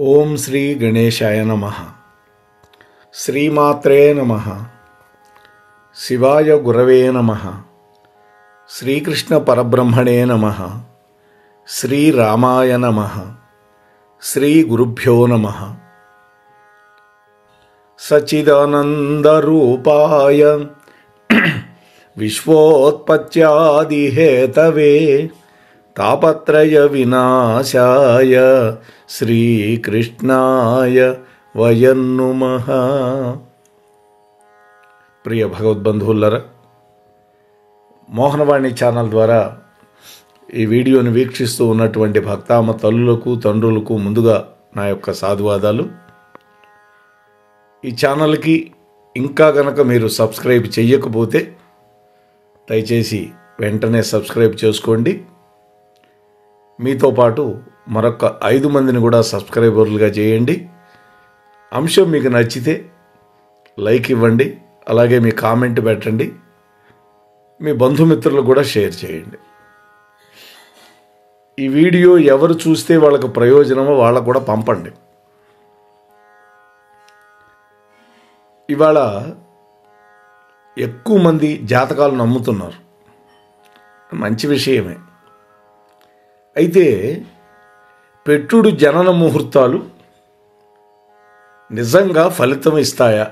ఓం శ్రీ గణేశాయ నమః. శ్రీమాత్రే నమః. శివాయ గురవే నమః. శ్రీకృష్ణ పరబ్రహ్మణే నమః. శ్రీరామాయ నమః. శ్రీ గురుభ్యో నమః. సచ్చిదానందరూపాయ విశ్వోత్పత్యాదిహేతవే తాపత్రయ వినాశాయ శ్రీకృష్ణాయ వయం నమః. ప్రియ భగవద్బంధువులరా, మోహనవాణి ఛానల్ ద్వారా ఈ వీడియోని వీక్షిస్తూ ఉన్నటువంటి భక్తామ తల్లులకు తండ్రులకు ముందుగా నా యొక్క సాధువాదాలు. ఈ ఛానల్కి ఇంకా గనక మీరు సబ్స్క్రైబ్ చేయకపోతే దయచేసి వెంటనే సబ్స్క్రైబ్ చేసుకోండి. మీతో పాటు మరొక 5 మందిని కూడా సబ్స్క్రైబర్లుగా చేయండి. అంశం మీకు నచ్చితే లైక్ ఇవ్వండి, అలాగే మీ కామెంట్ పెట్టండి, మీ బంధుమిత్రులు కూడా షేర్ చేయండి. ఈ వీడియో ఎవరు చూస్తే వాళ్ళకు ప్రయోజనమో వాళ్ళకు కూడా పంపండి. ఇవాళ ఎక్కువ మంది జాతకాలు నమ్ముతున్నారు, మంచి విషయమే. అయితే పెట్టుడు జనన ముహూర్తాలు నిజంగా ఫలితం ఇస్తాయా?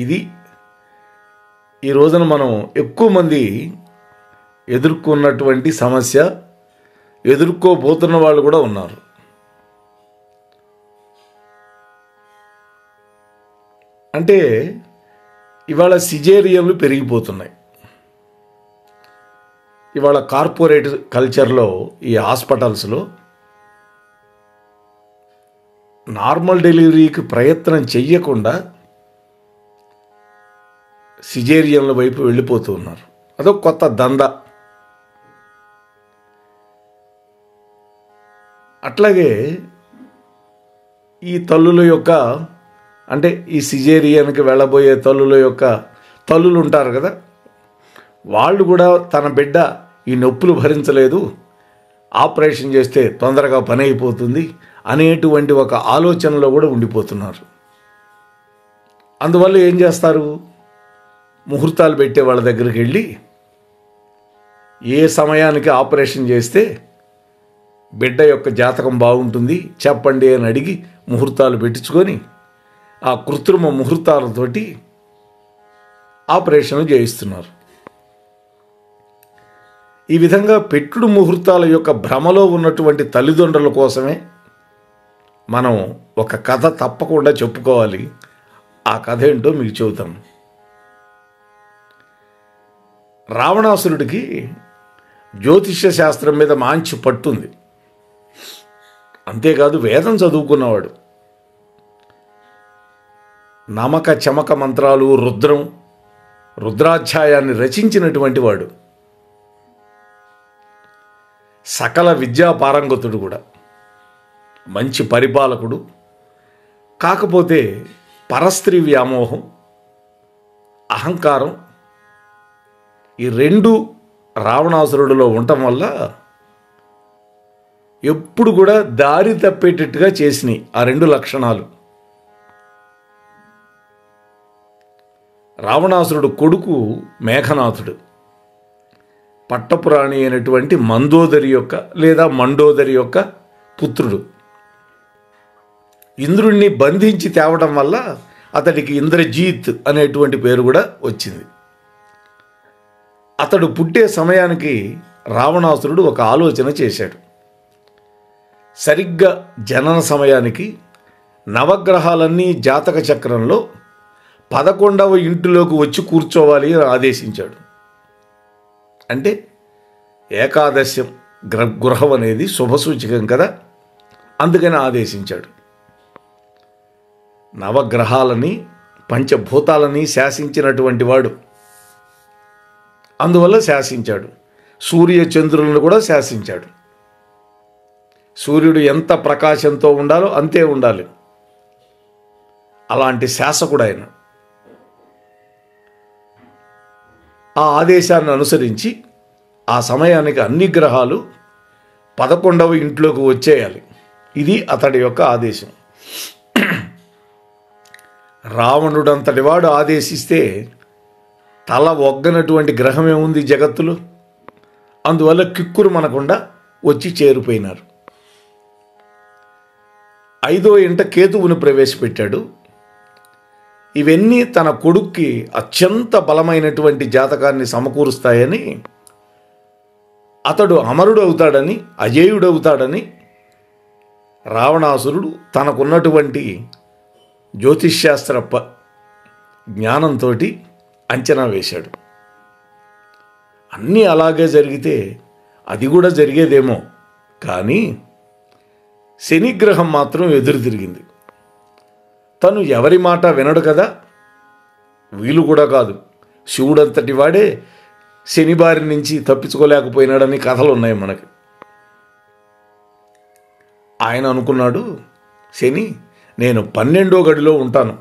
ఇది ఈ రోజున మనం ఎక్కువ మంది ఎదుర్కొన్నటువంటి సమస్య. ఎదుర్కోబోతున్న వాళ్ళు కూడా ఉన్నారు. అంటే ఇవాళ సిజేరియన్లు పెరిగిపోతున్నాయి. ఇవాళ కార్పొరేట్ కల్చర్లో ఈ హాస్పిటల్స్లో నార్మల్ డెలివరీకి ప్రయత్నం చెయ్యకుండా సిజేరియన్ల వైపు వెళ్ళిపోతూ ఉన్నారు. అదొక కొత్త దందా. అట్లాగే ఈ తల్లుల యొక్క, అంటే ఈ సిజేరియన్కి వెళ్ళబోయే తల్లుల యొక్క తల్లులు ఉంటారు కదా, వాళ్ళు కూడా తన బిడ్డ ఈ నొప్పులు భరించలేదు, ఆపరేషన్ చేస్తే తొందరగా పని అయిపోతుంది అనేటువంటి ఒక ఆలోచనలో కూడా ఉండిపోతున్నారు. అందువల్ల ఏం చేస్తారు, ముహూర్తాలు పెట్టే వాళ్ళ దగ్గరికి వెళ్ళి ఏ సమయానికి ఆపరేషన్ చేస్తే బిడ్డ యొక్క జాతకం బాగుంటుంది చెప్పండి అని అడిగి ముహూర్తాలు పెట్టించుకొని ఆ కృత్రిమ ముహూర్తాలతోటి ఆపరేషన్ చేయిస్తున్నారు. ఈ విధంగా పెట్టుడు ముహూర్తాల యొక్క భ్రమలో ఉన్నటువంటి తల్లిదండ్రుల కోసమే మనం ఒక కథ తప్పకుండా చెప్పుకోవాలి. ఆ కథ ఏంటో మీకు చెబుతాం. రావణాసురుడికి జ్యోతిష్య శాస్త్రం మీద మంచి పట్టుంది. అంతేకాదు వేదం చదువుకున్నవాడు. నమక చమక మంత్రాలు, రుద్రాధ్యాయాన్ని రచించినటువంటి వాడు. సకల విద్యా పారంగతుడు కూడా, మంచి పరిపాలకుడు. కాకపోతే పరస్త్రీ వ్యామోహం, అహంకారం ఈ 2 రావణాసురుడిలో ఉండటం వల్ల ఎప్పుడు కూడా దారి తప్పేటట్టుగా చేసినాయి ఆ 2 లక్షణాలు. రావణాసురుడు కొడుకు మేఘనాథుడు, పట్టపురాణి అయినటువంటి మందోదరి యొక్క లేదా మండోదరి యొక్క పుత్రుడు. ఇంద్రుణ్ణి బంధించి తేవడం వల్ల అతడికి ఇంద్రజీత్ అనేటువంటి పేరు కూడా వచ్చింది. అతడు పుట్టే సమయానికి రావణాసురుడు ఒక ఆలోచన చేశాడు. సరిగ్గా జనన సమయానికి నవగ్రహాలన్నీ జాతక చక్రంలో 11వ ఇంటిలోకి వచ్చి కూర్చోవాలి అని ఆదేశించాడు. అంటే ఏకాదశ్యం గృహం అనేది శుభసూచకం కదా, అందుకని ఆదేశించాడు. నవగ్రహాలని పంచభూతాలని శాసించినటువంటి వాడు, అందువల్ల శాసించాడు. సూర్య చంద్రులను కూడా శాసించాడు. సూర్యుడు ఎంత ప్రకాశంతో ఉండాలో అంతే ఉండాలి. అలాంటి శాసకుడు ఆయన. ఆ ఆదేశాన్ని అనుసరించి ఆ సమయానికి అన్ని గ్రహాలు 11వ ఇంట్లోకి వచ్చేయాలి. ఇది అతడి యొక్క ఆదేశం. రావణుడంతటి వాడు ఆదేశిస్తే తల ఒగ్గనటువంటి గ్రహం ఏముంది జగత్తులో? అందువల్ల కిక్కురు మనకుండా వచ్చి చేరిపోయినారు. 5వ ఇంట కేతువును ప్రవేశపెట్టాడు. ఇవన్నీ తన కొడుక్కి అత్యంత బలమైనటువంటి జాతకాన్ని సమకూరుస్తాయని, అతడు అమరుడు అవుతాడని, అజేయుడవుతాడని రావణాసురుడు తనకున్నటువంటి జ్యోతిష్శాస్త్ర జ్ఞానంతో అంచనా వేశాడు. అన్నీ అలాగే జరిగితే అది కూడా జరిగేదేమో. కానీ శనిగ్రహం మాత్రం ఎదురు తిరిగింది. తను ఎవరి మాట వినడు కదా, వీలు కూడా కాదు. శివుడంతటి వాడే శని బారి నుంచి తప్పించుకోలేకపోయినాడని కథలు ఉన్నాయి మనకి. ఆయన అనుకున్నాడు, శని నేను 12వ గడిలో ఉంటాను,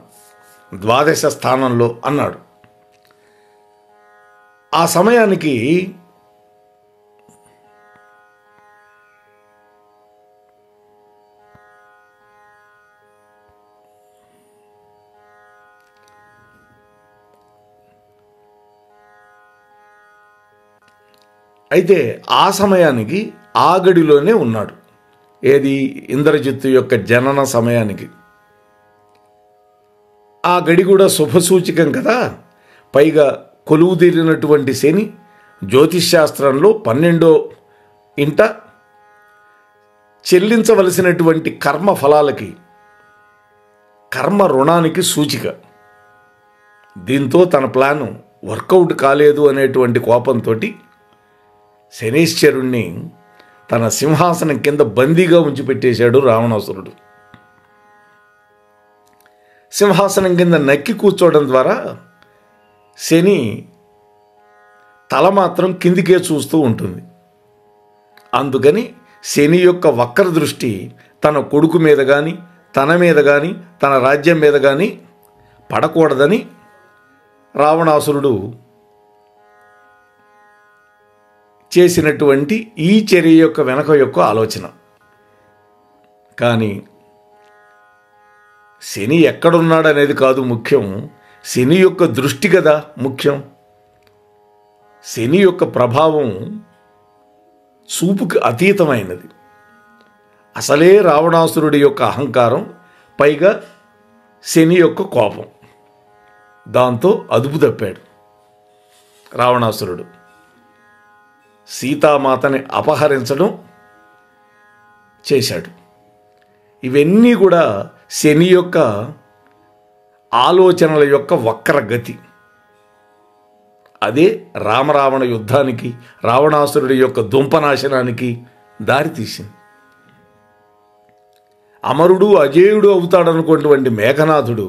12వ స్థానంలో అన్నాడు. ఆ సమయానికి ఆ గడిలోనే ఉన్నాడు. ఏది? ఇంద్రజిత్తు యొక్క జనన సమయానికి. ఆ గడి కూడా శుభసూచకం కదా. పైగా కొలువు తీరినటువంటి శని జ్యోతిష్శాస్త్రంలో 12వ ఇంట చెల్లించవలసినటువంటి కర్మ ఫలాలకి, కర్మ రుణానికి సూచిక. దీంతో తన ప్లాను వర్కౌట్ కాలేదు అనేటువంటి కోపంతో శనీశ్వరుణ్ణి తన సింహాసనం కింద బందీగా ఉంచిపెట్టేశాడు రావణాసురుడు. సింహాసనం కింద నక్కి కూర్చోవడం ద్వారా శని తల మాత్రం కిందికే చూస్తూ ఉంటుంది. అందుకని శని యొక్క వక్ర దృష్టి తన కొడుకు మీద కానీ, తన మీద కానీ, తన రాజ్యం మీద కానీ పడకూడదని రావణాసురుడు చేసినటువంటి ఈ చర్య యొక్క వెనక యొక్క ఆలోచన. కానీ శని ఎక్కడున్నాడనేది కాదు ముఖ్యం, శని యొక్క దృష్టి కదా ముఖ్యం. శని యొక్క ప్రభావం చూపుకి అతీతమైనది. అసలే రావణాసురుడి యొక్క అహంకారం, పైగా శని యొక్క కోపం. దాంతో అదుపు తప్పాడు రావణాసురుడు. సీతామాతని అపహరించడం చేశాడు. ఇవన్నీ కూడా శని యొక్క ఆలోచనల యొక్క వక్రగతి. అదే రామరావణ యుద్ధానికి, రావణాసురుడి యొక్క దుంపనాశనానికి దారితీసింది. అమరుడు అజేయుడు అవుతాడనుకున్నటువంటి మేఘనాథుడు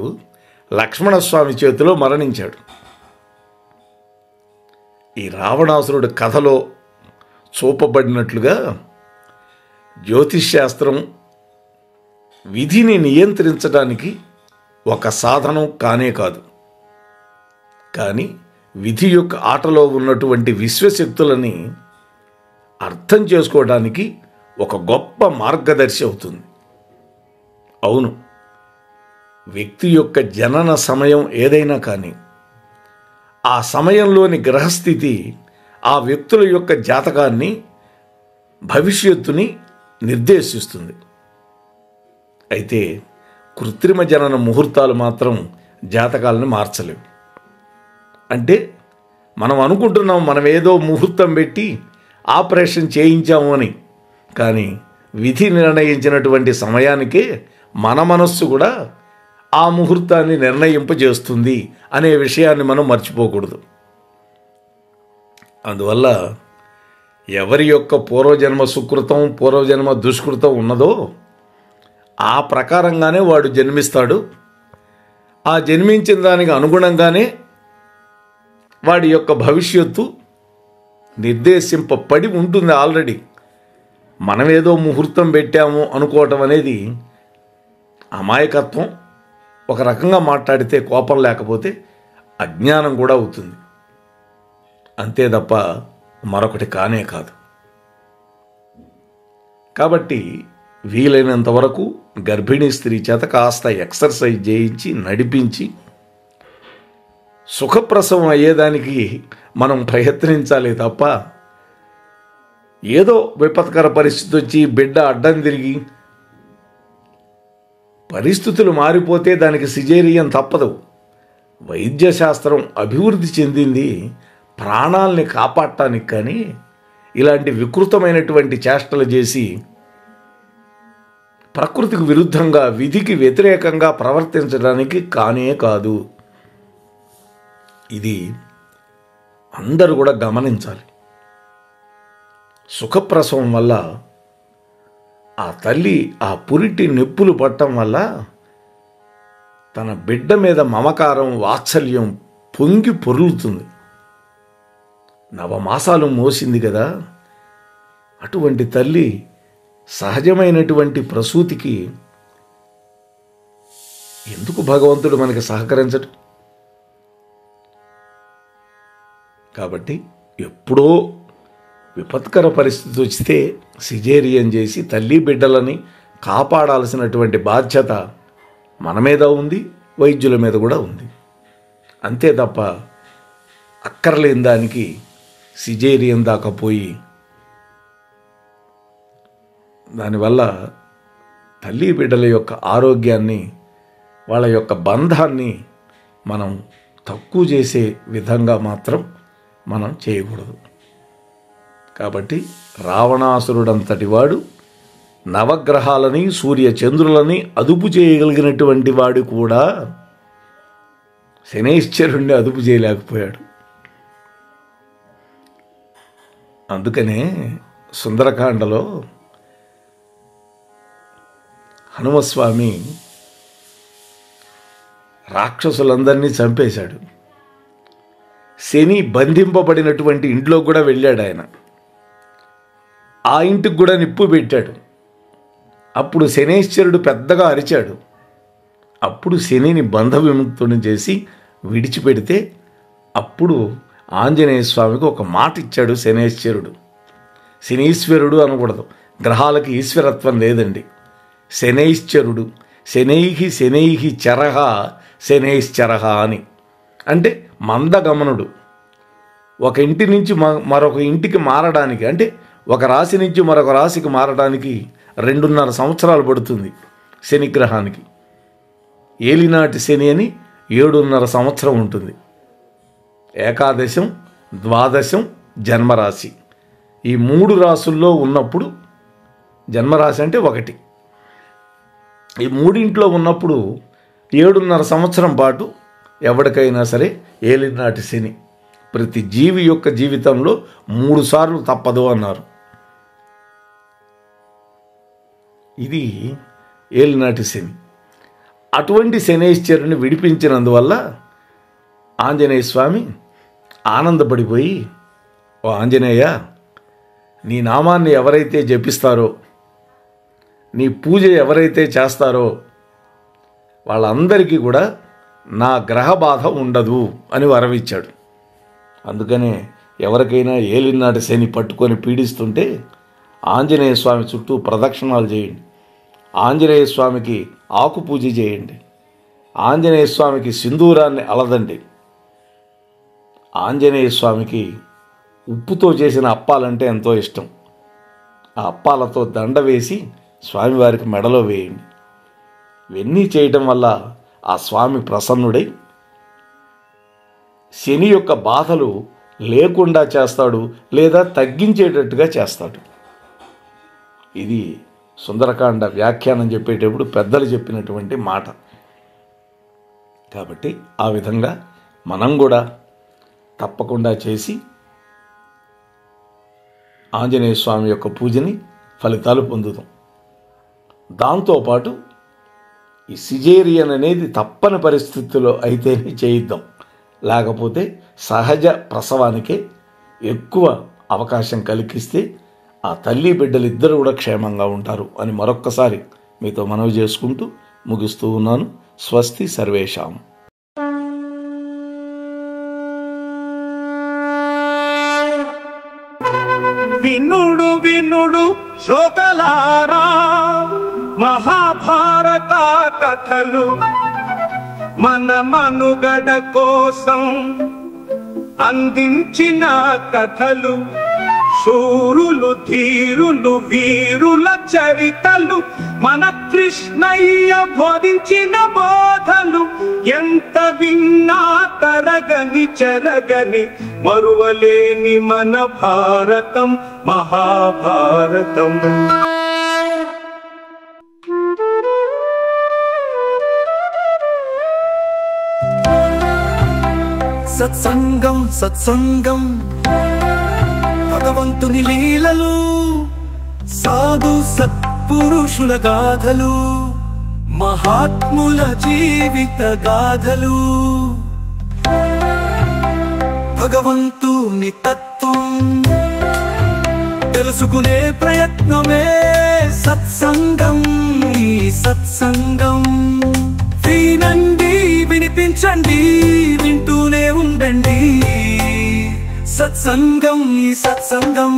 లక్ష్మణస్వామి చేతిలో మరణించాడు. ఈ రావణాసురుడి కథలో చూపబడినట్లుగా జ్యోతిష్శాస్త్రం విధిని నియంత్రించడానికి ఒక సాధనం కానే కాదు. కానీ విధి యొక్క ఆటలో ఉన్నటువంటి విశ్వశక్తులని అర్థం చేసుకోవడానికి ఒక గొప్ప మార్గదర్శి అవుతుంది. అవును, వ్యక్తి యొక్క జనన సమయం ఏదైనా కానీ ఆ సమయంలోని గ్రహస్థితి ఆ వ్యక్తుల యొక్క జాతకాన్ని, భవిష్యత్తుని నిర్దేశిస్తుంది. అయితే కృత్రిమ జనన ముహూర్తాలు మాత్రం జాతకాలను మార్చలేవు. అంటే మనం అనుకుంటున్నాం మనం ఏదో ముహూర్తం పెట్టి ఆపరేషన్ చేయించాము అని, కానీ విధి నిర్ణయించినటువంటి సమయానికే మన మనస్సు కూడా ఆ ముహూర్తాన్ని నిర్ణయింపజేస్తుంది అనే విషయాన్ని మనం మర్చిపోకూడదు. అందువల్ల ఎవరి యొక్క పూర్వజన్మ సుకృతం, పూర్వజన్మ దుష్కృతం ఉన్నదో ఆ ప్రకారంగానే వాడు జన్మిస్తాడు. ఆ జన్మించిన దానికి అనుగుణంగానే వాడి యొక్క భవిష్యత్తు నిర్దేశింపబడి ఉంటుంది ఆల్రెడీ. మనమేదో ముహూర్తం పెట్టాము అనుకోవటం అనేది అమాయకత్వం. ఒక రకంగా మాట్లాడితే కోపం లేకపోతే అజ్ఞానం కూడా అవుతుంది. అంతే తప్ప మరొకటి కానే కాదు. కాబట్టి వీలైనంత వరకు గర్భిణీ స్త్రీ చేత కాస్త ఎక్సర్సైజ్ చేయించి నడిపించి సుఖప్రసవం అయ్యేదానికి మనం ప్రయత్నించాలి తప్ప ఏదో విపత్కర పరిస్థితి వచ్చి బిడ్డ అడ్డం తిరిగి పరిస్థితులు మారిపోతే దానికి సిజేరియన్ తప్పదు. వైద్యశాస్త్రం అభివృద్ధి చెందింది ప్రాణాలని కాపాడటానికి, కానీ ఇలాంటి వికృతమైనటువంటి చేష్టలు చేసి ప్రకృతికి విరుద్ధంగా విధికి వ్యతిరేకంగా ప్రవర్తించడానికి కానే కాదు. ఇది అందరూ కూడా గమనించాలి. సుఖప్రసవం వల్ల ఆ తల్లి ఆ పురిటి నొప్పులు పట్టడం వల్ల తన బిడ్డ మీద మమకారం వాత్సల్యం పొంగి పొర్లుతుంది. నవమాసాలు మోసింది కదా, అటువంటి తల్లి సహజమైనటువంటి ప్రసూతికి ఎందుకు భగవంతుడు మనకి సహకరించడు? కాబట్టి ఎప్పుడో విపత్కర పరిస్థితి వస్తే సిజేరియన్ చేసి తల్లి బిడ్డలని కాపాడాల్సినటువంటి బాధ్యత మన మీద ఉంది, వైద్యుల మీద కూడా ఉంది. అంతే తప్ప అక్కర్లేని దానికి సిజేరియన్ దాకా పోయి దానివల్ల తల్లి బిడ్డల యొక్క ఆరోగ్యాన్ని, వాళ్ళ యొక్క బంధాన్ని మనం తక్కువ చేసే విధంగా మాత్రం మనం చేయకూడదు. కాబట్టి రావణాసురుడంతటి వాడు నవగ్రహాలని సూర్య చంద్రులని అదుపు చేయగలిగినటువంటి వాడు కూడా శనైశ్చరుణ్ణి అదుపు చేయలేకపోయాడు. అందుకనే సుందరకాండలో హనుమస్వామి రాక్షసులందరినీ చంపేశాడు. శని బంధింపబడినటువంటి ఇంట్లో కూడా వెళ్ళాడు ఆయన. ఆ ఇంటికి కూడా నిప్పు పెట్టాడు. అప్పుడు శనైశ్చరుడు పెద్దగా అరిచాడు. అప్పుడు శనిని బంధ విముక్తుని చేసి విడిచిపెడితే అప్పుడు ఆంజనేయ స్వామికి ఒక మాట ఇచ్చాడు శనైశ్చరుడు. శనీశ్వరుడు అనకూడదు, గ్రహాలకి ఈశ్వరత్వం లేదండి. శనైశ్చరుడు, శనైహి చరహ శనైశ్చరహ అని, అంటే మందగమనుడు. ఒక ఇంటి నుంచి మరొక ఇంటికి మారడానికి, అంటే ఒక రాశి నుంచి మరొక రాశికి మారడానికి 2.5 సంవత్సరాలు పడుతుంది శనిగ్రహానికి. ఏలినాటి శని అని 7.5 సంవత్సరం ఉంటుంది. ఏకాదశం, ద్వాదశం, జన్మరాశి, ఈ 3 రాసుల్లో ఉన్నప్పుడు, జన్మరాశి అంటే 1, ఈ 3 ఉన్నప్పుడు 7.5 సంవత్సరం పాటు ఎవరికైనా సరే ఏలినాటి శని ప్రతి జీవి యొక్క జీవితంలో 3 సార్లు తప్పదు అన్నారు. ఇది ఏలినాటి శని. అటువంటి శనైశ్చరుని విడిపించినందువల్ల ఆంజనేయ స్వామి ఆనందపడిపోయి, ఓ ఆంజనేయ, నీ నామాన్ని ఎవరైతే జపిస్తారో, నీ పూజ ఎవరైతే చేస్తారో వాళ్ళందరికీ కూడా నా గ్రహ బాధ ఉండదు అని వరమిచ్చాడు. అందుకనే ఎవరికైనా ఏలినాటి శని పట్టుకొని పీడిస్తుంటే ఆంజనేయ స్వామి చుట్టూ ప్రదక్షిణాలు చేయండి, ఆంజనేయ స్వామికి ఆకు పూజ చేయండి, ఆంజనేయ స్వామికి సింధూరాన్ని అలదండి, ఆంజనేయ స్వామికి ఉప్పుతో చేసిన అప్పాలంటే ఎంతో ఇష్టం. ఆ అప్పాలతో దండ వేసి స్వామివారికి మెడలో వేయండి. ఇవన్నీ చేయటం వల్ల ఆ స్వామి ప్రసన్నుడై శని యొక్క బాధలు లేకుండా చేస్తాడు, లేదా తగ్గించేటట్టుగా చేస్తాడు. ఇది సుందరకాండ వ్యాఖ్యానం చెప్పేటప్పుడు పెద్దలు చెప్పినటువంటి మాట. కాబట్టి ఆ విధంగా మనం కూడా తప్పకుండా చేసి ఆంజనేయ స్వామి యొక్క పూజని ఫలితాలు పొందుతాం. దాంతోపాటు ఈ సిజేరియన్ అనేది తప్పని పరిస్థితుల్లో అయితేనే చేయిద్దాం, లేకపోతే సహజ ప్రసవానికే ఎక్కువ అవకాశం కలిగిస్తే ఆ తల్లి బిడ్డలు ఇద్దరు కూడా క్షేమంగా ఉంటారు అని మరొక్కసారి మీతో మనవి చేసుకుంటూ ముగిస్తూ ఉన్నాను. స్వస్తి సర్వేషాం. వినుడు వినుడు శోకలారా, మహాభారత కథలు మన మనుగడ కోసం అందించిన కథలు, శూరులు ధీరులు వీరుల చరితలు, మన కృష్ణయ్య బోధించిన బోధలు ఎంత విన్నా తరగని చెరగని మరువలేని మన భారతం మహాభారతం. సత్సంగం సత్సంగం భగవంతుని లీలలు, సాధు సత్పురుషుల గాథలు, మహాత్ముల జీవిత గాథలు, భగవంతుని తత్వం తెలుసుకునే ప్రయత్నమే సత్సంగం. ఈ సత్సంగం వినండి, వినిపించండి, వింటూనే ఉండండి. సత్సంగం, ఈ సత్సంగం.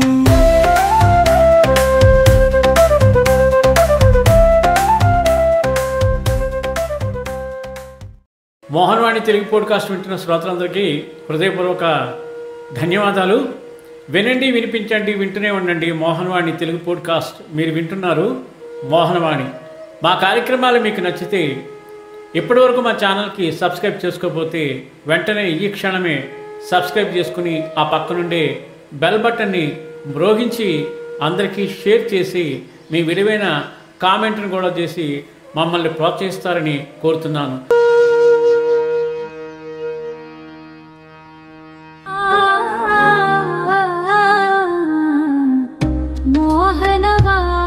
మోహన్వాణి తెలుగు పోడ్కాస్ట్ వింటున్న శ్రోతలందరికీ హృదయపూర్వక ధన్యవాదాలు. వినండి, వినిపించండి, వింటూనే ఉండండి. మోహన్వాణి తెలుగు పోడ్కాస్ట్ మీరు వింటున్నారు. మోహన్వాణి మా కార్యక్రమాలు మీకు నచ్చితే ఇప్పటివరకు మా ఛానల్కి సబ్స్క్రైబ్ చేసుకోకపోతే వెంటనే ఈ క్షణమే సబ్స్క్రైబ్ చేసుకుని ఆ పక్కనుండే బెల్ బటన్ని మ్రోగించి అందరికీ షేర్ చేసి మీ విలువైన కామెంట్ను కూడా చేసి మమ్మల్ని ప్రోత్సహిస్తారని కోరుతున్నాను. మోహనవాణి.